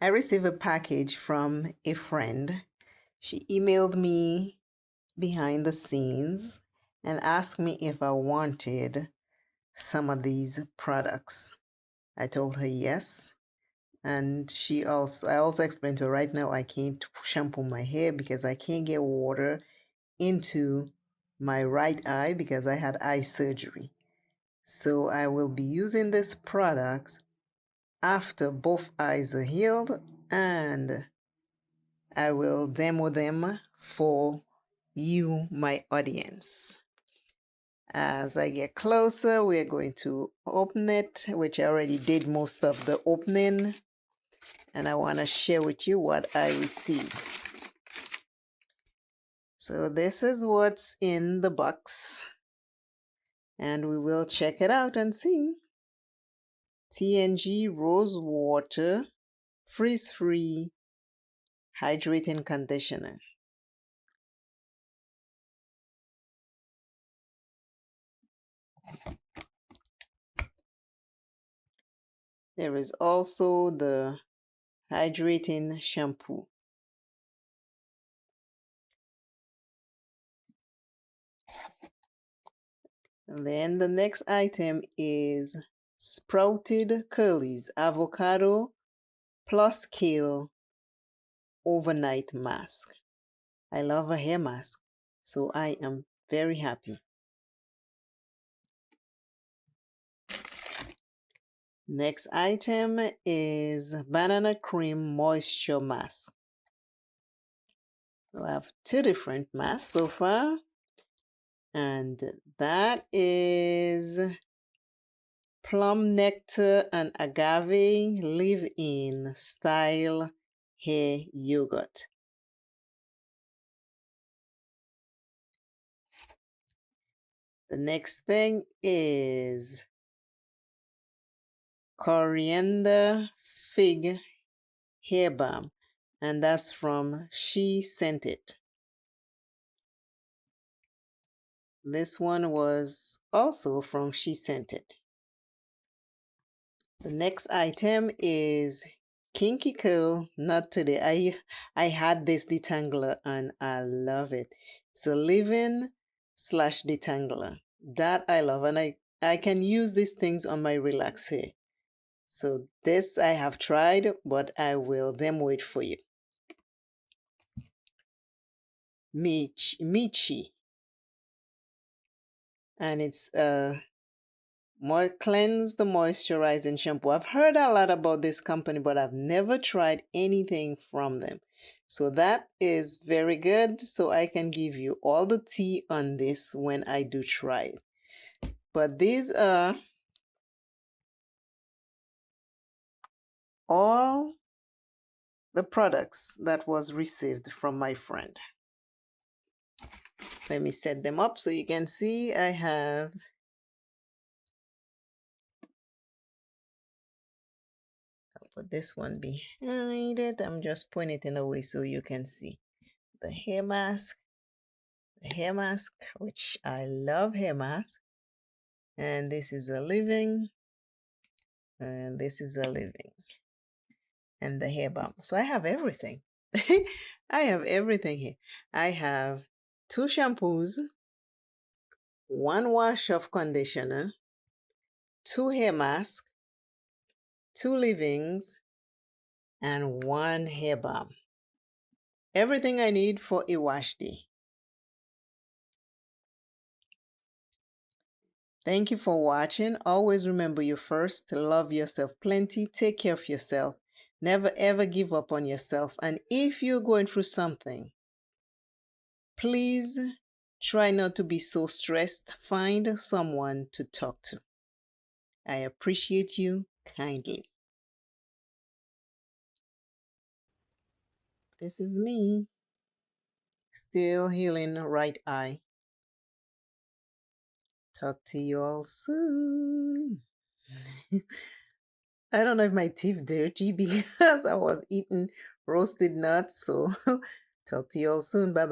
I received a package from a friend. She emailed me behind the scenes and asked me if I wanted some of these products. I told her yes. And I also explained to her right now I can't shampoo my hair because I can't get water into my right eye because I had eye surgery. So I will be using these products after both eyes are healed, and I will demo them for you, my audience. As I get closer, we're going to open it, which I already did most of the opening, and I want to share with you what I received. So this is what's in the box, and we will check it out and see. TNG Rose Water Freeze-Free Hydrating Conditioner. There is also the hydrating shampoo. And then the next item is Sprouted Curlies Avocado Plus Kale Overnight Mask. I love a hair mask, so I am very happy. Next item is Banana Cream Moisture Mask. So I have two different masks so far. And that is Plum Nectar and Agave Live-In Style Hair Yogurt. The next thing is Coriander Fig Hair Balm, and that's from She Sent It. This one was also from She Sent It. The next item is Kinky Curl. Not today. I had this detangler and I love it. It's a leave-in slash detangler. That I love, and I can use these things on my relaxed hair. So this I have tried, but I will demo it for you. Michi. And it's more cleanse the moisturizing shampoo. I've heard a lot about this company, but I've never tried anything from them. So that is very good. So I can give you all the tea on this when I do try it. But these are all the products that was received from my friend. Let me set them up so you can see. I have put this one behind it. I'm just putting it in a way so you can see. The hair mask, which I love hair mask. And this is a living, and this is a living, and the hair balm. So I have everything. I have everything here. I have 2 shampoos, 1 wash of conditioner, 2 hair masks, 2 leave-ins, and 1 hair balm. Everything I need for a wash day. Thank you for watching. Always remember you first. Love yourself plenty. Take care of yourself. Never ever give up on yourself. And if you're going through something, please try not to be so stressed. Find someone to talk to. I appreciate you kindly. This is me. Still healing right eye. Talk to you all soon. I don't know if my teeth dirty because I was eating roasted nuts. So talk to you all soon. Bye bye.